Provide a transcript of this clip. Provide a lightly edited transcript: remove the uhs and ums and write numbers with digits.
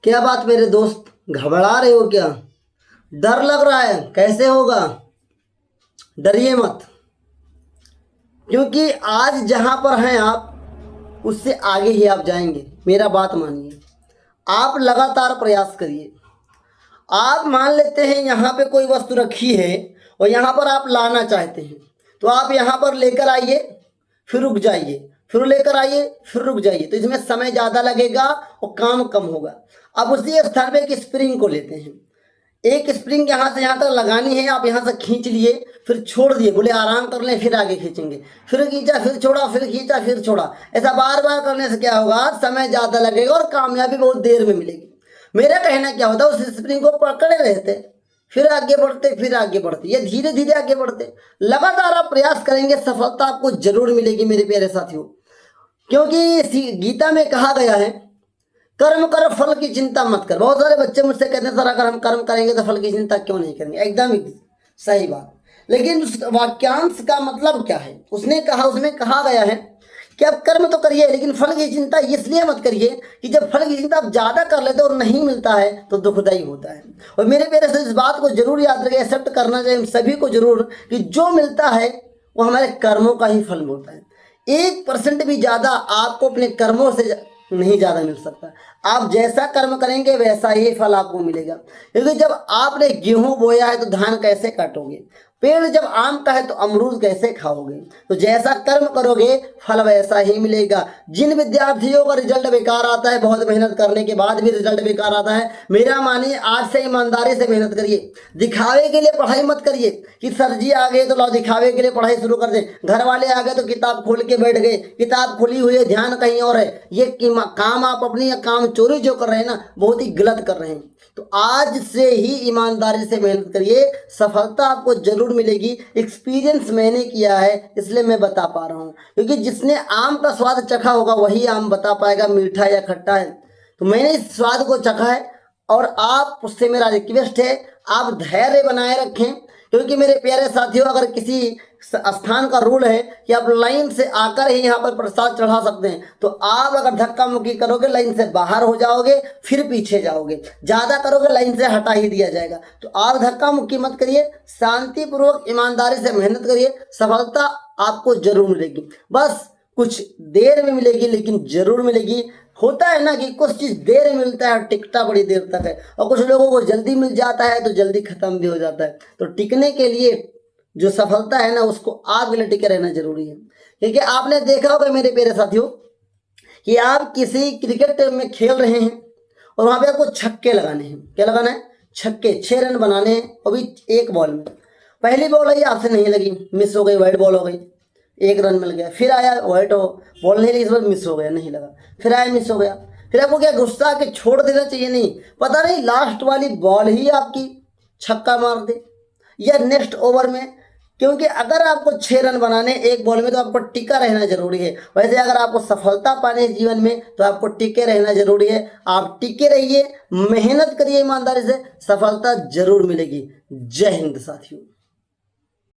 क्या बात मेरे दोस्त, घबरा रहे हो क्या? डर लग रहा है? कैसे होगा? डरिए मत, क्योंकि आज जहां पर हैं आप उससे आगे ही आप जाएंगे। मेरा बात मानिए, आप लगातार प्रयास करिए। आप मान लेते हैं यहाँ पे कोई वस्तु रखी है और यहाँ पर आप लाना चाहते हैं, तो आप यहाँ पर लेकर आइए, फिर रुक जाइए, फिर लेकर आइए, फिर रुक जाइए, तो इसमें समय ज़्यादा लगेगा और काम कम होगा। अब उसी स्थान पे एक स्प्रिंग को लेते हैं। एक स्प्रिंग यहाँ से यहाँ तक लगानी है, आप यहाँ से खींच लिए, फिर छोड़ दिए, बोले आराम कर लें, फिर आगे खींचेंगे, फिर खींचा, फिर छोड़ा, फिर खींचा, फिर छोड़ा। ऐसा बार बार करने से क्या होगा? समय ज़्यादा लगेगा और कामयाबी बहुत देर में मिलेगी। मेरा कहना क्या होता है, उस स्प्रिंग को पकड़े रहते, फिर आगे बढ़ते, फिर आगे बढ़ते, ये धीरे धीरे आगे बढ़ते। लगातार आप प्रयास करेंगे, सफलता आपको जरूर मिलेगी मेरे प्यारे साथियों। क्योंकि गीता में कहा गया है, कर्म कर फल की चिंता मत कर। बहुत सारे बच्चे मुझसे कहते हैं सर अगर हम कर्म करेंगे तो फल की चिंता क्यों नहीं करेंगे? एकदम सही बात, लेकिन उस वाक्यांश का मतलब क्या है? उसमें कहा गया है कि आप कर्म तो करिए, लेकिन फल की चिंता इसलिए मत करिए कि जब फल की चिंता आप ज़्यादा कर लेते हो और नहीं मिलता है तो दुखदायी होता है। और मेरे प्यारे से इस बात को जरूर याद रखें, एक्सेप्ट करना चाहिए हम सभी को जरूर, कि जो मिलता है वो हमारे कर्मों का ही फल होता है। 1% भी ज़्यादा आपको अपने कर्मों से नहीं ज़्यादा मिल सकता। आप जैसा कर्म करेंगे वैसा ही फल आपको मिलेगा। क्योंकि जब आपने गेहूं बोया है तो धान कैसे काटोगे? पेड़ जब आम का है तो अमरूद कैसे खाओगे? तो जैसा कर्म करोगे फल वैसा ही मिलेगा। जिन विद्यार्थियों का रिजल्ट बेकार आता है, बहुत मेहनत करने के बाद भी रिजल्ट बेकार आता है, मेरा मानिए आज से ईमानदारी से मेहनत करिए। दिखावे के लिए पढ़ाई मत करिए कि सर जी आ गए तो लो दिखावे के लिए पढ़ाई शुरू कर दे, घर वाले आ गए तो किताब खोल के बैठ गए, किताब खुली हुई है, ध्यान कहीं और है। ये काम आप अपनी या काम चोरी जो कर रहे हैं ना, बहुत ही गलत कर रहे हैं। तो आज से ही ईमानदारी से मेहनत करिए, सफलता आपको जरूर मिलेगी। एक्सपीरियंस मैंने किया है इसलिए मैं बता पा रहा हूँ, क्योंकि जिसने आम का स्वाद चखा होगा वही आम बता पाएगा मीठा या खट्टा है। तो मैंने इस स्वाद को चखा है और आप उससे मेरा रिक्वेस्ट है आप धैर्य बनाए रखें। क्योंकि मेरे प्यारे साथियों, अगर किसी स्थान का रूल है कि आप लाइन से आकर ही यहाँ पर प्रसाद चढ़ा सकते हैं, तो आप अगर धक्का मुक्की करोगे लाइन से बाहर हो जाओगे, फिर पीछे जाओगे, ज़्यादा करोगे लाइन से हटा ही दिया जाएगा। तो आप धक्का मुक्की मत करिए, शांतिपूर्वक ईमानदारी से मेहनत करिए, सफलता आपको जरूर मिलेगी। बस कुछ देर में मिलेगी लेकिन जरूर मिलेगी। होता है ना कि कुछ चीज़ देर में मिलता है और टिकता बड़ी देर तक है, और कुछ लोगों को जल्दी मिल जाता है तो जल्दी खत्म भी हो जाता है। तो टिकने के लिए जो सफलता है ना, उसको आप के लिए टिके रहना जरूरी है। क्योंकि आपने देखा होगा मेरे प्यारे साथियों कि आप किसी क्रिकेट में खेल रहे हैं और वहाँ पे आपको छक्के लगाने हैं। क्या लगाना है? छक्के, 6 रन बनाने हैं, और भी एक बॉल में। पहली बॉल आई आपसे नहीं लगी, मिस हो गई, वाइड बॉल हो गई, 1 रन मिल गया। फिर आया वाइट हो, बॉल नहीं लगी, इस बार मिस हो गया, नहीं लगा। फिर आया, मिस हो गया। फिर आपको क्या गुस्सा आके छोड़ देना चाहिए? नहीं, पता नहीं लास्ट वाली बॉल ही आपकी छक्का मार दे या नेक्स्ट ओवर में। क्योंकि अगर आपको 6 रन बनाने एक बॉल में तो आपको टिका रहना जरूरी है। वैसे अगर आपको सफलता पाने जीवन में तो आपको टिके रहना जरूरी है। आप टिके रहिए, मेहनत करिए ईमानदारी से, सफलता जरूर मिलेगी। जय हिंद साथियों।